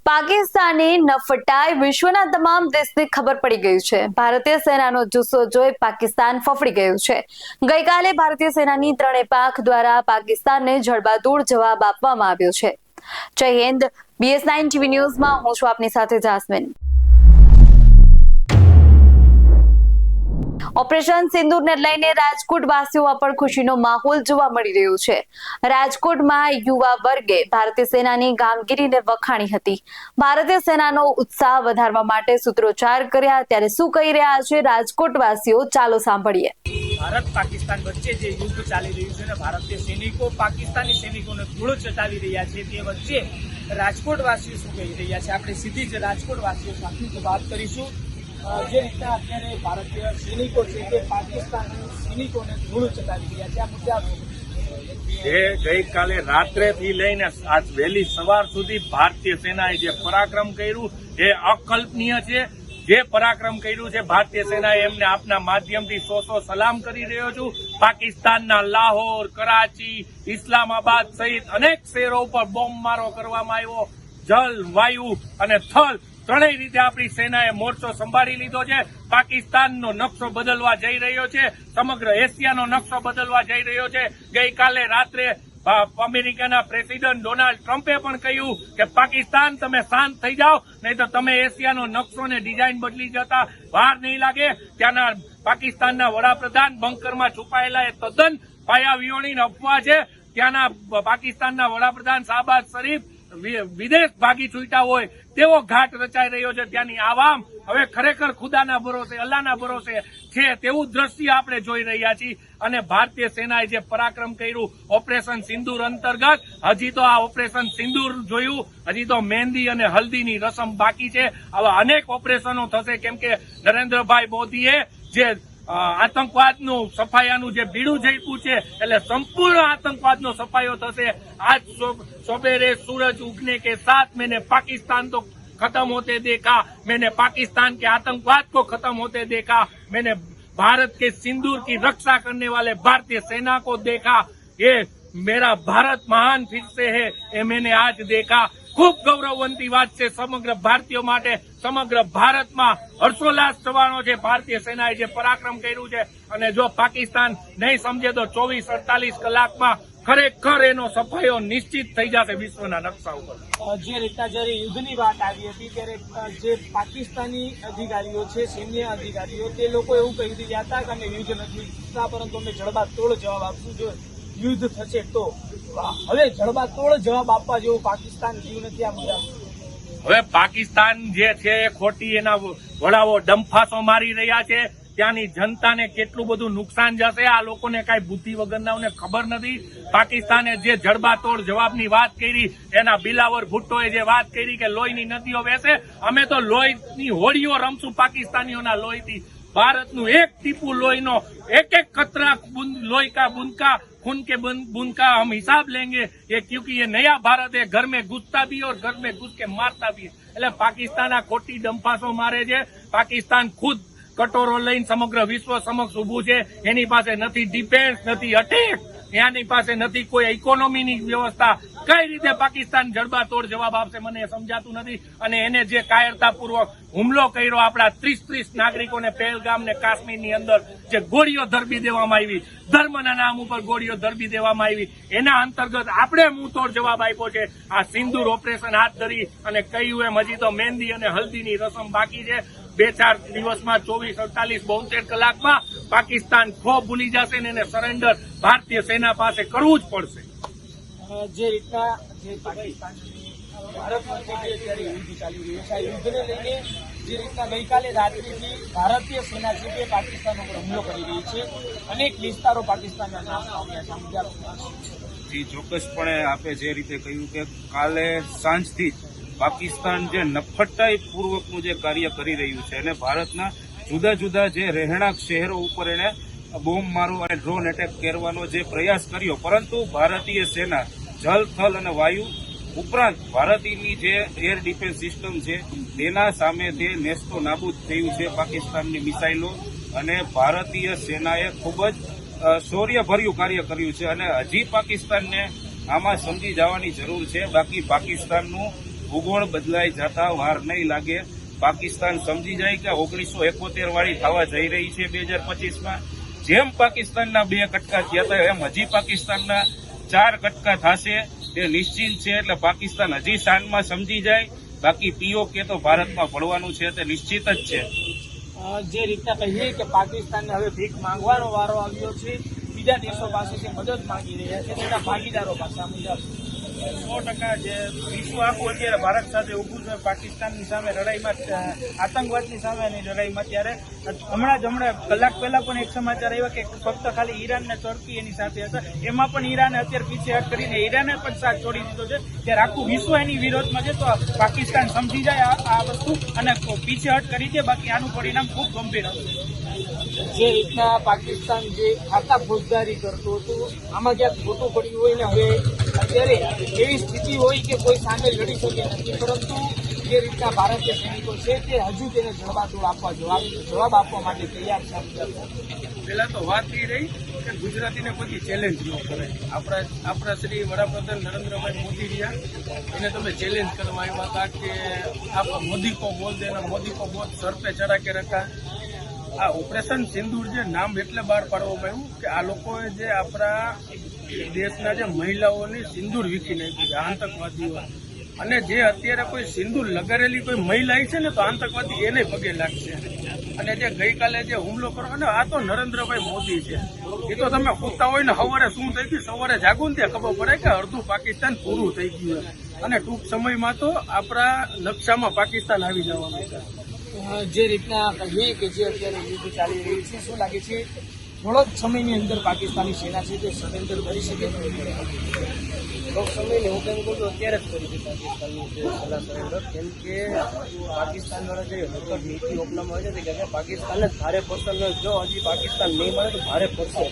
પાકિસ્તાની નફટાઈ વિશ્વના તમામ દેશને ખબર પડી ગયું છે। ભારતીય સેનાનો જુસ્સો જોઈ પાકિસ્તાન ફફડી ગયું છે। ગઈકાલે ભારતીય સેનાની ત્રણેય પાંખ દ્વારા પાકિસ્તાનને જડબાતોડ જવાબ આપવામાં આવ્યો છે। જય હિન્દ। BS9 TV ન્યૂઝમાં હું છું આપની સાથે જાસ્મીન। ઓપરેશન સિંદૂરને લઈને રાજકોટ વાસીઓમાં પણ ખુશીનો માહોલ જોવા મળી રહ્યો છે। રાજકોટમાં યુવા વર્ગે ભારતીય સેનાની કામગીરીને વખાણી હતી। ભારતીય સેનાનો ઉત્સાહ વધારવા માટે સૂત્રોચ્ચાર કર્યા। ત્યારે શું કહી રહ્યા છે રાજકોટ વાસીઓ, ચાલો સાંભળીએ। ભારત પાકિસ્તાન વચ્ચે જે યુદ્ધ ચાલી રહ્યું છે ને ભારતીય સૈનિકો પાકિસ્તાની સૈનિકોને ધૂળ ચટાવી રહ્યા છે, તે વચ્ચે રાજકોટ વાસીઓ શું કહી રહ્યા છે, આપણે સીધી જ રાજકોટ વાસીઓ સાથે વાત કરીશું। જે રીતે અત્યારે ભારતીય સૈનિકો છે તે પાકિસ્તાની સૈનિકોને ધૂળ ચટાવી રહ્યા છે, આ મુદ્દા જે ગઈકાલે રાત્રેથી લઈને આજ વહેલી સવાર સુધી ભારતીય સેનાએ જે પરાક્રમ કર્યું એ અકલ્પનીય છે। જે પરાક્રમ કર્યું છે ભારતીય સેનાએ એમને આપના માધ્યમથી સો સલામ કરી રહ્યો છું। પાકિસ્તાનના લાહોર, કરાચી, ઇસ્લામાબાદ સહિત અનેક શહેરો ઉપર બોમ્બમારો કરવામાં આવ્યો। જલ, વાયુ અને થલ ત્રણેય રીતે આપણી સેનાએ મોરચો સંભાળી લીધો છે। પાકિસ્તાનનો નકશો બદલવા જઈ રહ્યો છે, સમગ્ર એશિયાનો નકશો બદલવા જઈ રહ્યો છે। ગઈકાલે રાત્રે અમેરિકાના પ્રેસિડેન્ટ ડોનાલ્ડ ટ્રમ્પે પણ કહ્યું કે પાકિસ્તાન તમે શાંત થઈ જાઓ, નહીં તો તમે એશિયાનો નકશો ને ડિઝાઇન બદલી જતા વાર નહીં લાગે। ત્યાંના પાકિસ્તાનના વડાપ્રધાન બંકરમાં છુપાયેલા એ તદ્દન પાયાવિહોણી અફવા છે। ત્યાંના પાકિસ્તાનના વડાપ્રધાન શાહબાઝ શરીફ વિદેશ ભાગી છૂટ્યા હોય તેવો ઘાટ રચાઈ રહ્યો છે। ત્યાંની આવામ હવે ખરેખર ખુદાના ભરોસે, અલ્લાહના ભરોસે છે તેવું દ્રશ્ય આપણે જોઈ રહ્યા છીએ। અને ભારતીય સેનાએ જે પરાક્રમ કર્યું ઓપરેશન સિંદૂર અંતર્ગત, હજી તો આ ઓપરેશન સિંદૂર જોયું, હજી તો મહેંદી અને હલ્દીની રસમ બાકી છે। આવા અનેક ઓપરેશનો થશે, કેમ કે નરેન્દ્રભાઈ મોદીએ જે આતંકવાદનું સફાયાનું જે બીડું ઝડપ્યું છે, એટલે સંપૂર્ણ આતંકવાદનો સફાયો થશે। આજ સવેરે सूरज उगने के साथ मैंने पाकिस्तान तो खत्म होते देखा, मैंने पाकिस्तान के आतंकवाद को खत्म होते देखा, मैंने भारत के सिंदूर की रक्षा करने वाले भारतीय सेना को देखा। ये मेरा भारत महान फिर से है, ये मैंने आज देखा। खूब गौरववंती વાત છે સમગ્ર ભારતીયો માટે। સમગ્ર ભારતમાં હર્ષોલ્લાસ થવાનો છે ભારતીય સેનાએ જે પરાક્રમ કર્યું છે। અને જો પાકિસ્તાન નહીં સમજે તો 24-48 કલાકમાં ખરેખર એનો સફાયો નિશ્ચિત થઈ જશે વિશ્વના નકશા ઉપર। જે રીતના જયારે યુદ્ધની વાત આવી હતી ત્યારે જે પાકિસ્તાની અધિકારીઓ છે, સૈન્ય અધિકારીઓ, તે લોકો એવું કહી રહ્યા હતા કે અમે યુદ્ધ નથી ઈચ્છતા, પરંતુ અમે જડબાતોડ જવાબ આપશું જો યુદ્ધ થશે તો। હવે જડબાતોડ જવાબ આપવા જેવું પાકિસ્તાન જીવ નથી। આ મુદ્દા હવે પાકિસ્તાન જે છે એ ખોટી એના વડાઓ ડંફાસો મારી રહ્યા છે। ત્યાંની જનતાને કેટલું બધું નુકસાન જશે આ લોકોને કાંઈ બુદ્ધિ વગરનાઓને ખબર નથી। પાકિસ્તાને જે જડબાતોડ જવાબની વાત કરી, એના બિલાવર ભુટ્ટોએ જે વાત કરી કે લોહીની નદીઓ વહેશે, અમે તો લોહીની હોડીઓ રમશું પાકિસ્તાનીઓના લોહીથી। ભારતનું એક ટીપુ લોહીનો, એક કતરા લોહી કા બુંદકા, खून के बूंद का हम हिसाब लेंगे ये, क्योंकि ये नया भारत है, घर में घुसता भी और घर में घुस के मारता भी है। એટલે પાકિસ્તાન આ ખોટી ડંફાસો મારે છે। પાકિસ્તાન ખુદ કટોરો લઈને સમગ્ર વિશ્વ સમક્ષ ઉભું છે। એની પાસે નથી ડિફેન્સ, નથી અટેક, એની પાસે નથી કોઈ ઇકોનોમીની વ્યવસ્થા। કઈ રીતે પાકિસ્તાન જડબાતોડ જવાબ આપશે મને સમજાતું નથી। અને એને જે કાયરતાપૂર્વક હુમલો કર્યો આપણા 30 નાગરિકોને પહેલગામ ને કાશ્મીરની અંદર જે ગોળીઓ ધરબી દેવામાં આવી, ધર્મના નામ ઉપર ગોળીઓ ધરબી દેવામાં આવી, એના અંતર્ગત આપણે મુંહતોડ જવાબ આપ્યો છે। આ સિંદૂર ઓપરેશન હાથ ધરી અને કહ્યું એમ હજી તો મહેંદી અને હલ્દીની રસમ બાકી છે। 2-4 દિવસમાં 24-48 કલાકમાં પાકિસ્તાન ખો ભૂલી જશે ને એને સરેન્ડર ભારતીય સેના પાસે કરવું જ પડશે। જે રીતના જે પાકિસ્તાનની ભારત વચ્ચે અત્યારે યુદ્ધ ચાલી રહ્યું છે, આ યુદ્ધને લઈને જે રીતના ગઈકાલે રાત્રિથી ભારતીય સેના છે તે પાકિસ્તાન ઉપર હુમલો કરી રહી છે, અનેક વિસ્તારો પાકિસ્તાનના નાશ પામ્યા છે। ચોક્કસપણે આપે જે રીતે કહ્યું કે કાલે સાંજથી જ પાકિસ્તાન જે નફટાઈ પૂર્વકનું જે કાર્ય કરી રહ્યું છે અને ભારતના જુદા જુદા જે રહેણાંક શહેરો ઉપર એને બોમ્બ મારો અને ડ્રોન એટેક કરવાનો જે પ્રયાસ કર્યો, પરંતુ ભારતીય સેના જલ, થલ અને વાયુ ઉપરાંત ભારતીયની જે એર ડિફેન્સ સિસ્ટમ છે તેના સામે તે નેસ્તો નાબૂદ થયું છે પાકિસ્તાનની મિસાઇલો। અને ભારતીય સેનાએ ખૂબ જ શૌર્યભર્યું કાર્ય કર્યું છે અને હજી પાકિસ્તાનને આમાં સમજી જવાની જરૂર છે। બાકી પાકિસ્તાનનું ભૂગોળ બદલાઈ જતા વાર નહીં લાગે. પાકિસ્તાન સમજી જાય કે 1971 વાળી થવા જઈ રહી છે 2025માં. જેમ પાકિસ્તાનના 2 કટકા થયા હતા એમ હજી પાકિસ્તાનના 4 કટકા થશે તે નિશ્ચિત છે. એટલે પાકિસ્તાન હજી શાનમાં સમજી જાય. બાકી પીઓકે તો ભારતમાં પડવાનું છે તે નિશ્ચિત જ છે. જે રીતના કહીએ કે પાકિસ્તાનને હવે ભીખ માંગવાનો વારો આવ્યો છે, બીજા દેશો પાસેથી મદદ માંગી રહ્યા છે, તેના ભાગીદારો પાસે આ મુજબ 100% જે વિશ્વ આખું અત્યારે ભારત સાથે ઊભું છે પાકિસ્તાનની સામે લડાઈમાં, આતંકવાદની સામેની લડાઈમાં. ત્યારે હમણાં કલાક પહેલા પણ એક સમાચાર આવ્યા કે ફક્ત ખાલી ઈરાન ને તર્કી એની સાથે હતા, એમાં પણ ઈરાને અત્યારે પીછેહટ કરીને ઈરાને પણ સાથ છોડી દીધો છે. ત્યારે આખું વિશ્વ એની વિરોધમાં છે. તો પાકિસ્તાન સમજી જાય આ વસ્તુ અને પીછેહટ કરી દે, બાકી આનું પરિણામ ખૂબ ગંભીર હશે. જે રીતના પાકિસ્તાન જે ખાતા ફોજદારી કરતું હતું, આમાં ક્યાંક ખોટું પડ્યું હોય ને હવે અત્યારે એવી સ્થિતિ હોય કે કોઈ સામે લડી શકે નથી, પરંતુ જે રીતના ભારતીય સૈનિકો છે તે હજુ તેને જવાબ આપવા માટે તૈયાર છે. પેલા તો વાત એ રહી કે ગુજરાતીને કોઈ ચેલેન્જ ન કરે. આપણા શ્રી વડાપ્રધાન નરેન્દ્રભાઈ મોદી રહ્યા, એને તમે ચેલેન્જ કરવા આવ્યા હતા કે આપ મોદી કો બોલ દેના, મોદી કો બોલ સર પે ચડા કે રખા. આ ઓપરેશન સિંદૂર જે નામ એટલે બહાર પાડવામાં આવ્યું કે આ લોકોએ જે આપણા દેશના જે મહિલાઓની સિંદૂર વીખી નાખી છે આતંકવાદીઓ. અને જે અત્યારે કોઈ સિંદૂર લગાડેલી કોઈ મહિલા છે ને તો આતંકવાદી એને પગે લાગશે. અને જે ગઈકાલે જે હુમલો કરવાનો, આ તો નરેન્દ્રભાઈ મોદી છે. એ તો તમે પૂછતા હોય ને સવારે શું થઈ ગયું, સવારે જાગો ને ત્યાં ખબર પડે કે અડધું પાકિસ્તાન પૂરું થઈ ગયું. અને ટૂંક સમયમાં તો આપણા નકશામાં પાકિસ્તાન આવી જવાનું છે. જે રીતના કહીએ કે જે અત્યારે યુદ્ધ ચાલી રહ્યું છે, શું લાગે છે થોડો જ સમયની અંદર પાકિસ્તાની સેના છે તે સરેન્ડર કરી શકે? થોડોક સમયની હું કેમ કહું છું અત્યારે જ કરી છે પાકિસ્તાનની જે સલાહ સરેન્ડર. કેમ કે પાકિસ્તાન દ્વારા જે હકર નીતિ અપનાવવામાં આવે છે કે પાકિસ્તાનને જ ભારે પડશે. જો હજી પાકિસ્તાન નહીં મળે તો ભારે પડશે.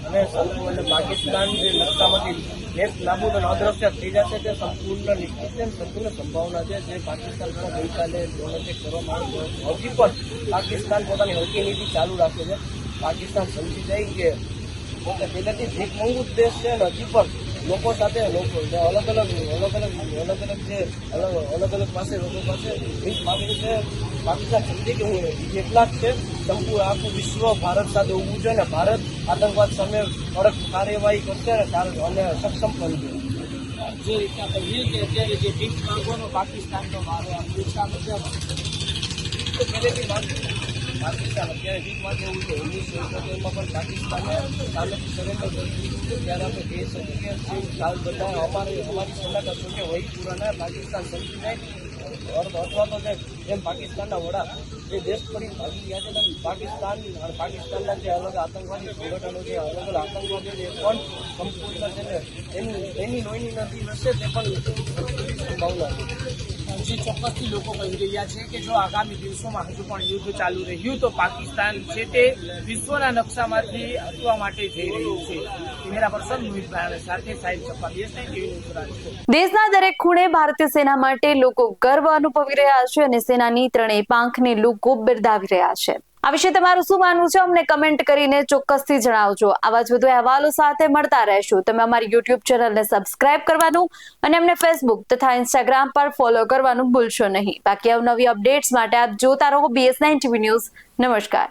અને પાકિસ્તાન જે નકશામાંથી દેશ નાબૂદ અને અદ્રશ્ય થઈ જશે તે સંપૂર્ણ નિશ્ચિત છે, સંપૂર્ણ સંભાવના છે. જે પાકિસ્તાન દ્વારા ગઈકાલે ડોનેટ કરવામાં આવ્યું, હજી પણ પાકિસ્તાન પોતાની હલકી નીતિ ચાલુ રાખે છે. પાકિસ્તાન સમજી જાય કે પહેલેથી ભીખ માંગુ જ દેશ છે અને હજી પણ લોકો સાથે અલગ અલગ પાસે લોકો પાસે ભીખ માંગી છે. પાકિસ્તાન સમજી કે હું એટલા જ છે, સંપૂર્ણ આખું વિશ્વ ભારત સાથે ઊભું છે અને ભારત આતંકવાદ સામે કડક કાર્યવાહી કરશે અને સક્ષમ પણ છે. જે રીતના કહીએ કે અત્યારે જે ભીખ માંગવાનો પાકિસ્તાનનો મારો આ મુજબ તો પહેલેથી પાકિસ્તાન અત્યારે ભીખ માંગે એવું છે. 1971માં પણ પાકિસ્તાને સામેથી સરેન્ડર કરી દીધું છે. ત્યારે આપણે કહી શકીએ કે સાલ બધા અમારી સલાહ કરશો કે વહી પુરાના પાકિસ્તાન સમજી જાય. અથવા તો જેમ પાકિસ્તાનના વડા જે દેશ છોડી ભાગી ગયા છે તેમ પાકિસ્તાનના જે અલગ આતંકવાદી સંગઠનો છે, અલગ અલગ આતંકવાદીઓ છે પણ સંપૂર્ણ છે ને એની લોહીની નદી હશે તે પણ સંભાવના છે. જે ચોક્કસથી લોકો કહી રહ્યા છે કે જો આગામી દિવસોમાં હજુ પણ યુદ્ધ ચાલુ રહ્યું તો પાકિસ્તાન છે તે વિશ્વના નકશામાંથી હટવા માટે જઈ રહ્યું છે. કેમેરા પર્સન મોહિત ભાઈ સાથે Sahil Chappa, BS9 TV news Rajkot. દેશના દરેક ખૂણે ભારતીય સેના માટે લોકો ગર્વ અનુભવી રહ્યા છે અને સેનાની ત્રણેય પાંખને લોકો બિરદાવી રહ્યા છે. આ વિશે તમારું શું માનવું છે અમને કમેન્ટ કરીને ચોક્કસથી જણાવજો. આવા જ વધુ અહેવાલો સાથે મળતા રહેશું. તમે અમારી YouTube ચેનલને સબસ્ક્રાઇબ કરવાનું અને અમને Facebook તથા Instagram પર ફોલો કરવાનું ભૂલશો નહીં. બાકી અવનવી અપડેટ્સ માટે આપ જોતા રહો BS9 TV ન્યૂઝ. નમસ્કાર.